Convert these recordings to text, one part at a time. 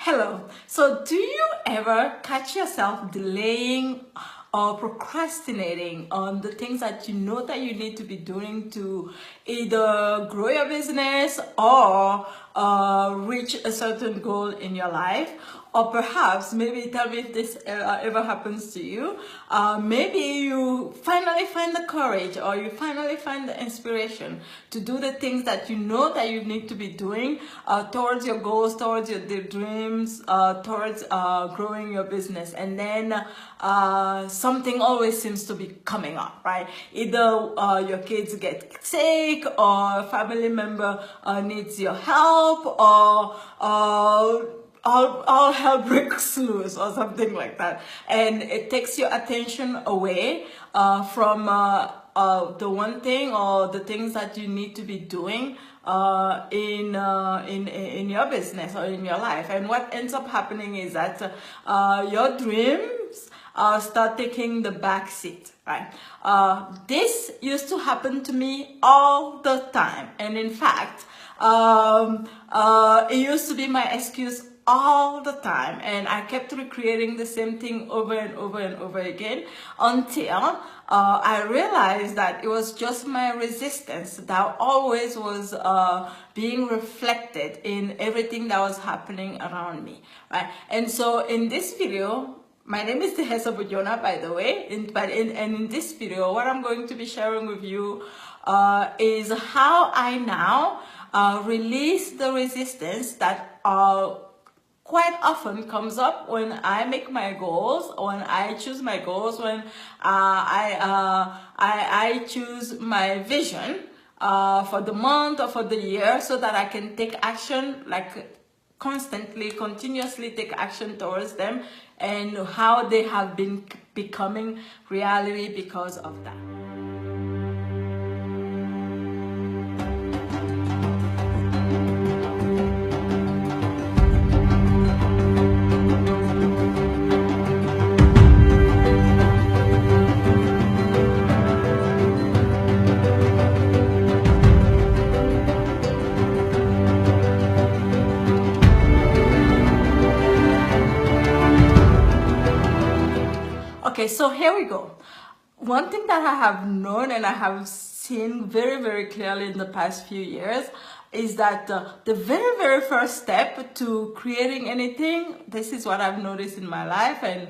Hello. So do you ever catch yourself delaying or procrastinating on the things that you know that you need to be doing to either grow your business or reach a certain goal in your life? Or perhaps, maybe tell me if this ever happens to you. Maybe you finally find the courage or you finally find the inspiration to do the things that you know that you need to be doing towards your goals, towards your dreams, towards growing your business. And then something always seems to be coming up, right? Either your kids get sick or a family member needs your help or all hell breaks loose or something like that, and it takes your attention away from the one thing or the things that you need to be doing in your business or in your life. And what ends up happening is that your dreams start taking the back seat, right? This used to happen to me all the time, and in fact it used to be my excuse all the time, and I kept recreating the same thing over and over and over again until I realized that it was just my resistance that always was being reflected in everything that was happening around me, right? And so in this video, my name is Tehesa Bujona, by the way, and in this video, what I'm going to be sharing with you is how I now release the resistance that quite often comes up when I make my goals, when I choose my goals, when I choose my vision for the month or for the year, so that I can take action, like constantly, continuously take action towards them, and how they have been becoming reality because of that. Okay, so here we go. One thing that I have known and I have seen very, very clearly in the past few years is that the very, very first step to creating anything, this is what I've noticed in my life, and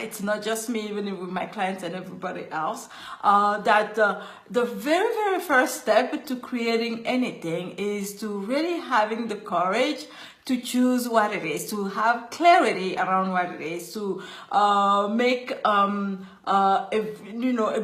it's not just me, even with my clients and everybody else, that the very, very first step to creating anything is to really having the courage to choose what it is, to have clarity around what it is, to make a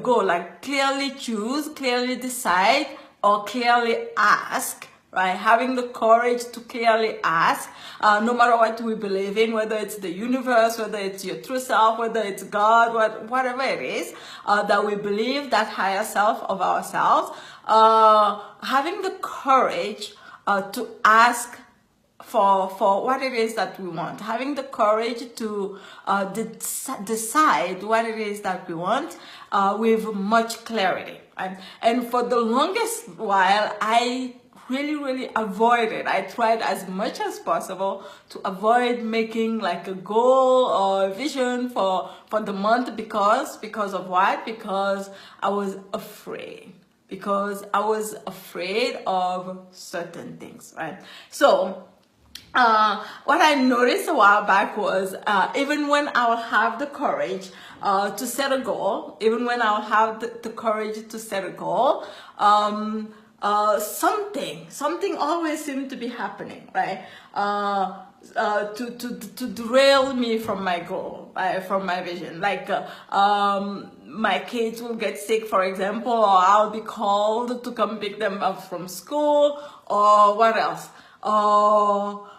goal, like clearly choose, clearly decide, or clearly ask, right? Having the courage to clearly ask, no matter what we believe in, whether it's the universe, whether it's your true self, whether it's God, whatever it is, that we believe, that higher self of ourselves, having the courage to ask for what it is that we want, having the courage to decide what it is that we want with much clarity. And for the longest while, I really avoided. I tried as much as possible to avoid making like a goal or a vision for the month because of what? Because I was afraid. Because I was afraid of certain things, right? So what I noticed a while back was even when I'll have the courage to set a goal, even when I'll have the courage to set a goal, something always seemed to be happening, right? To derail me from my goal, from my vision. Like my kids will get sick, for example, or I'll be called to come pick them up from school, or what else?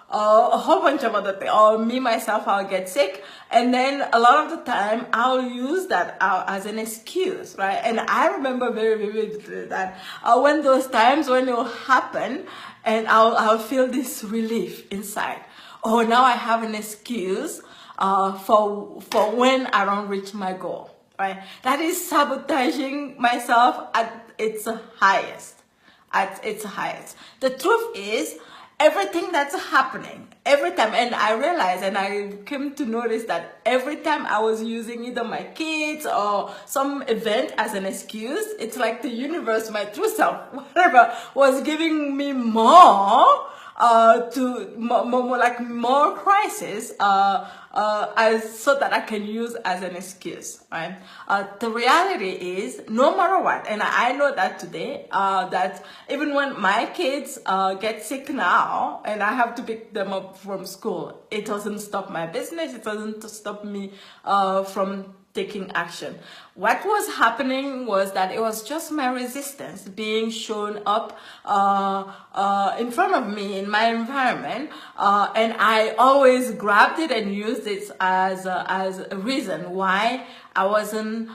A whole bunch of other things, or me myself, I'll get sick, and then a lot of the time I'll use that as an excuse, right? And I remember very vividly that when those times when it will happen, and I'll feel this relief inside. Oh, now I have an excuse for when I don't reach my goal, right? That is sabotaging myself at its highest. The truth is, everything that's happening every time. And I realized, and I came to notice that every time I was using either my kids or some event as an excuse, it's like the universe, my true self, whatever, was giving me more more crisis as so that I can use as an excuse, right? The reality is, no matter what, and I know that today, that even when my kids get sick now and I have to pick them up from school, it doesn't stop my business. It doesn't stop me from taking action. What was happening was that it was just my resistance being shown up in front of me in my environment, and I always grabbed it and used it as a reason why I wasn't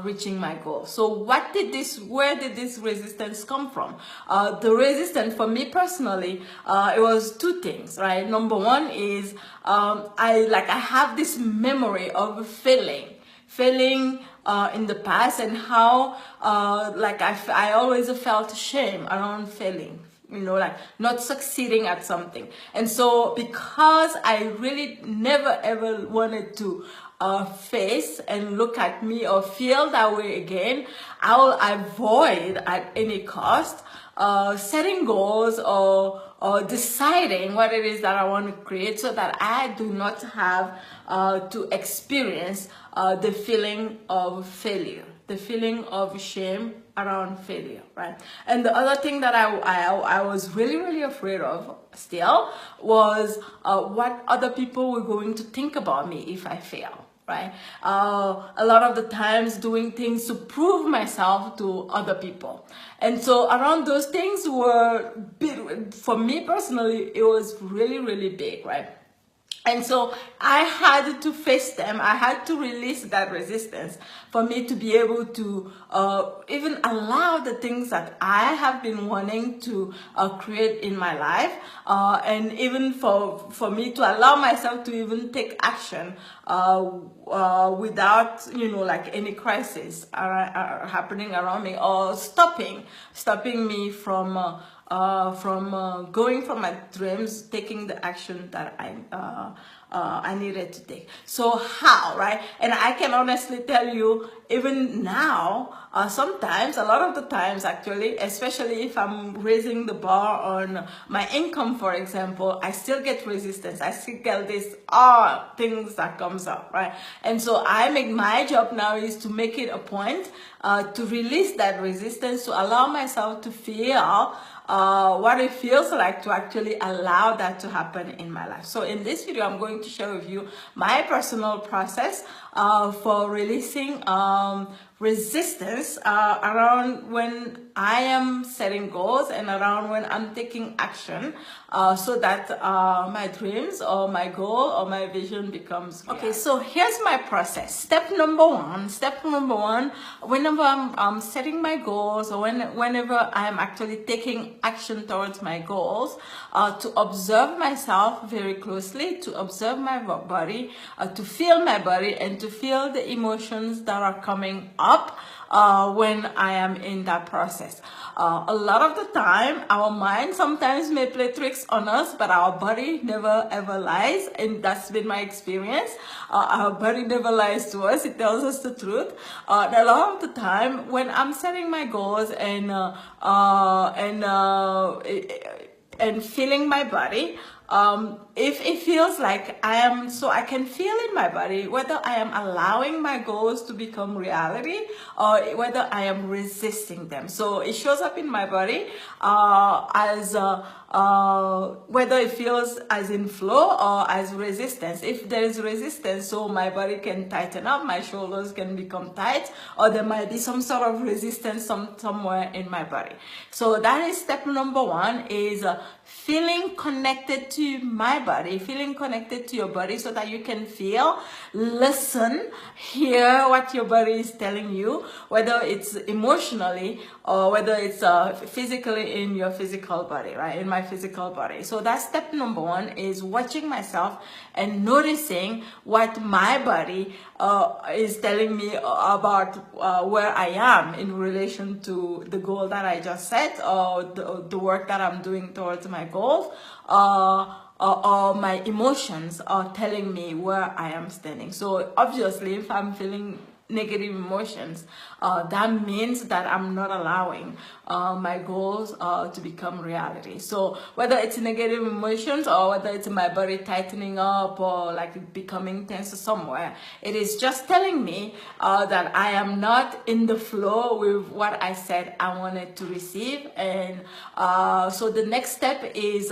reaching my goal. So where did this resistance come from? The resistance for me personally, it was two things, right? Number one is I have this memory of failing in the past, and how I always felt shame around failing, like not succeeding at something. And so because I really never ever wanted to face and look at me or feel that way again, I will avoid at any cost setting goals or deciding what it is that I want to create, so that I do not have to experience the feeling of failure, the feeling of shame around failure, right? And the other thing that I was really afraid of still was what other people were going to think about me if I fail. Right? A lot of the times doing things to prove myself to other people. And so around those things were big. For me personally, it was really big, right? And so I had to face them. I had to release that resistance for me to be able to even allow the things that I have been wanting to create in my life, and even for me to allow myself to even take action without any crisis happening around me, or stopping me from going for my dreams, taking the action that I needed to take. So how, right? And I can honestly tell you, even now, sometimes, a lot of the times actually, especially if I'm raising the bar on my income, for example, I still get resistance. I still get this things that comes up, right? And so my job now is to make it a point to release that resistance, to allow myself to feel what it feels like to actually allow that to happen in my life. So in this video, I'm going to share with you my personal process for releasing resistance around when I am setting goals and around when I'm taking action, so that my dreams or my goal or my vision becomes reality. Okay, so here's my process. Step number one, whenever I'm setting my goals, or whenever I'm actually taking action towards my goals, to observe myself very closely, to observe my body, to feel my body, and to feel the emotions that are coming up when I am in that process. A lot of the time, our mind sometimes may play tricks on us, but our body never ever lies, and that's been my experience. Our body never lies to us. It tells us the truth. A lot of the time, when I'm setting my goals and feeling my body, if it feels like I can feel in my body whether I am allowing my goals to become reality or whether I am resisting them. So it shows up in my body as whether it feels as in flow or as resistance. If there is resistance, so my body can tighten up, my shoulders can become tight, or there might be some sort of resistance somewhere in my body. So that is step number one, is feeling connected to my body, feeling connected to your body, so that you can feel, listen, hear what your body is telling you, whether it's emotionally or whether it's physically in your physical body, right? In my physical body. So that's step number one, is watching myself and noticing what my body is telling me about where I am in relation to the goal that I just set, or the work that I'm doing towards my my goals, or my emotions are telling me where I am standing. So obviously, if I'm feeling negative emotions, that means that I'm not allowing my goals to become reality. So whether it's negative emotions or whether it's my body tightening up or like becoming tense somewhere, it is just telling me that I am not in the flow with what I said I wanted to receive. And so the next step is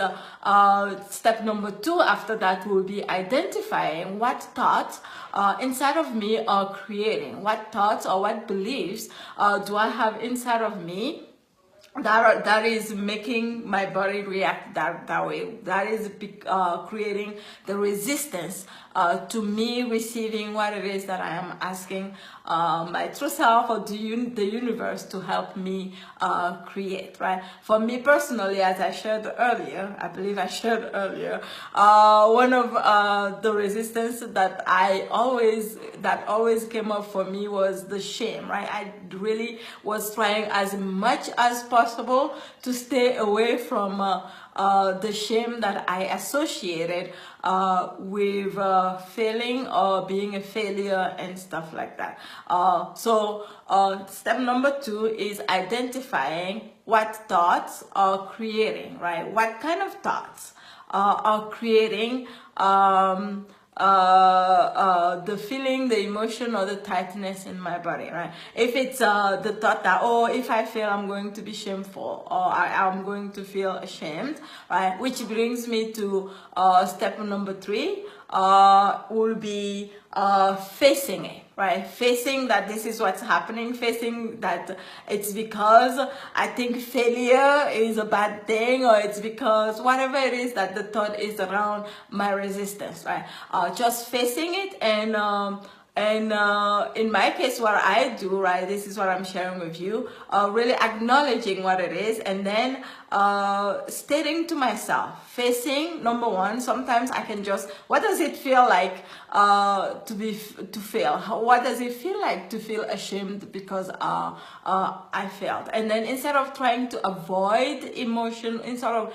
step number 2 after that will be identifying what thoughts inside of me are creating. What thoughts or what beliefs do I have inside of me that is making my body react that way, that is creating the resistance to me receiving what it is that I am asking my true self or the universe to help me create, right? For me personally, as I shared earlier, I believe I shared earlier, one of the resistance that always came up for me was the shame, right? I really was trying as much as possible to stay away from the shame that I associated with failing or being a failure and stuff like that. So step number 2 is identifying what thoughts are creating, right? What kind of thoughts are creating the feeling, the emotion, or the tightness in my body, right? If it's the thought that, oh, if I fail, I'm going to be shameful, or I'm going to feel ashamed, right? Which brings me to step number 3, will be facing it, right? Facing that this is what's happening, facing that it's because I think failure is a bad thing, or it's because whatever it is that the thought is around my resistance, right? Just facing it. And in my case, what I do, right, this is what I'm sharing with you, really acknowledging what it is, and then stating to myself, facing, number 1, sometimes I can just, what does it feel like to fail? What does it feel like to feel ashamed because I failed? And then instead of trying to avoid emotion, instead of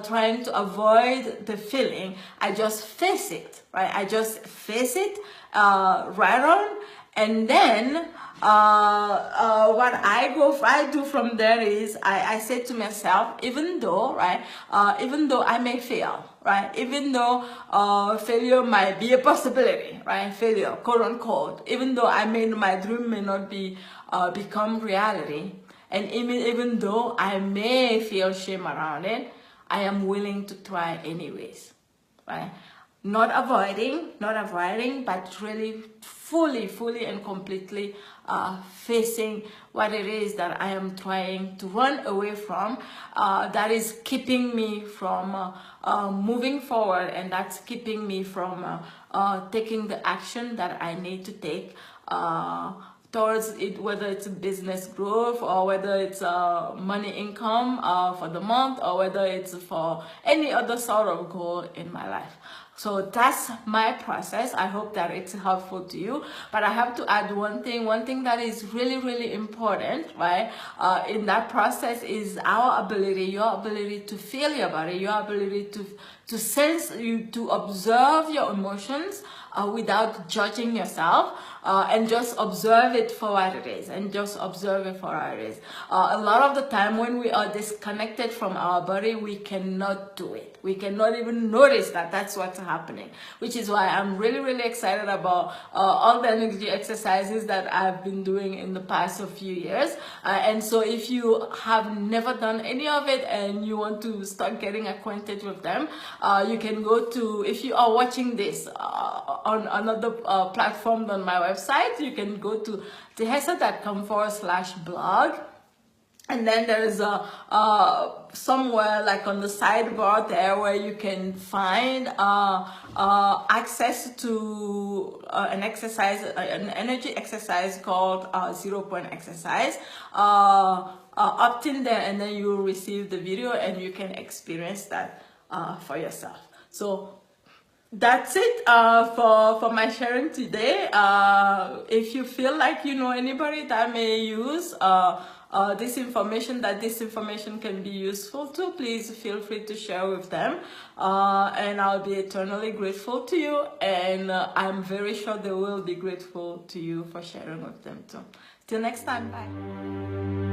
trying to avoid the feeling, I just face it, right? I just face it right on. And then what I do from there is I say to myself, even though, right, even though I may fail, right, even though failure might be a possibility, right, failure, quote unquote, even though my dream may not be become reality, and even though I may feel shame around it, I am willing to try anyways, right? Not avoiding, but really fully and completely facing what it is that I am trying to run away from, that is keeping me from moving forward, and that's keeping me from taking the action that I need to take towards it, whether it's business growth or whether it's money income for the month, or whether it's for any other sort of goal in my life. So that's my process. I hope that it's helpful to you. But I have to add one thing that is really important, right? In that process is your ability to feel your body, your ability to sense, to observe your emotions without judging yourself, and just observe it for what it is, a lot of the time when we are disconnected from our body, we cannot do it. We cannot even notice that that's what's happening, which is why I'm really excited about all the energy exercises that I've been doing in the past few years. And so if you have never done any of it and you want to start getting acquainted with them, you can go to, if you are watching this on another platform on my website, you can go to tehessa.com/blog. And then there's somewhere like on the sidebar there where you can find access to an energy exercise called 0-point exercise. Opt in there, and then you will receive the video and you can experience that for yourself. So that's it for my sharing today. If you feel like you know anybody that may use this information, that this information can be useful too, please feel free to share with them. And I'll be eternally grateful to you, and I'm very sure they will be grateful to you for sharing with them too. Till next time, bye.